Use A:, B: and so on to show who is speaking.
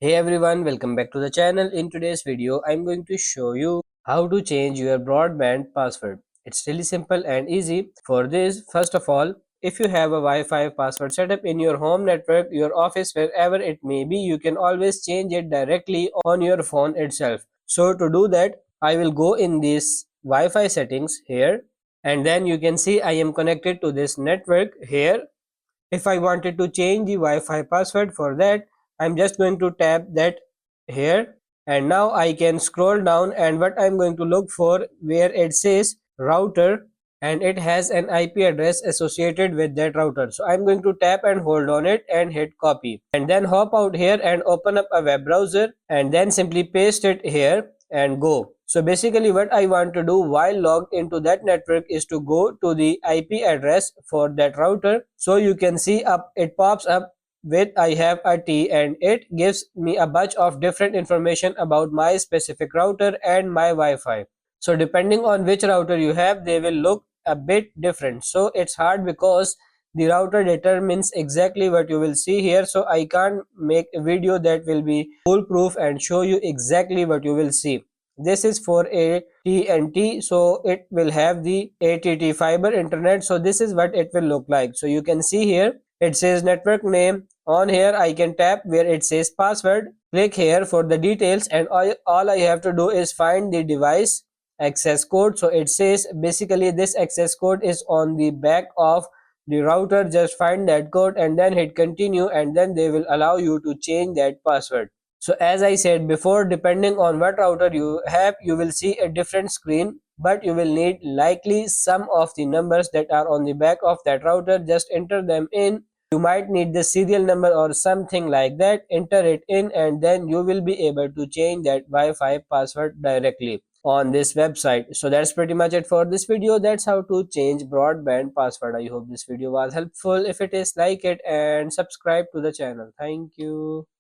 A: Hey everyone, welcome back to the channel. In today's video, I'm going to show you how to change your broadband password. It's really simple and easy. For this, first of all, if you have a Wi-Fi password set up in your home network, your office, wherever it may be, you can always change it directly on your phone itself. So to do that, I will go in this Wi-Fi settings here, and then you can see I am connected to this network here. If I wanted to change the Wi-Fi password, for that I'm just going to tap that here, and now I can scroll down, and what I'm going to look for where it says router and it has an IP address associated with that router. So I'm going to tap and hold on it and hit copy, and then hop out here and open up a web browser and then simply paste it here and go. So basically what I want to do while logged into that network is to go to the IP address for that router. So you can see up it pops up with I have a T, and it gives me a bunch of different information about my specific router and my Wi-Fi. So depending on which router you have, they will look a bit different. So it's hard because the router determines exactly what you will see here. So I can't make a video that will be foolproof and show you exactly what you will see. This is for a TNT, so it will have the ATT fiber internet. So this is what it will look like. So you can see here it says network name. On here I can tap where it says password, click here for the details, and all I have to do is find the device access code. So it says basically this access code is on the back of the router. Just find that code and then hit continue, and then they will allow you to change that password. So as I said before, depending on what router you have, you will see a different screen, but you will need likely some of the numbers that are on the back of that router. Just enter them in. You might need the serial number or something like that. Enter it in, and then you will be able to change that Wi-Fi password directly on this website. So that's pretty much it for this video. That's how to change broadband password. I hope this video was helpful. If it is, like it and subscribe to the channel. Thank you.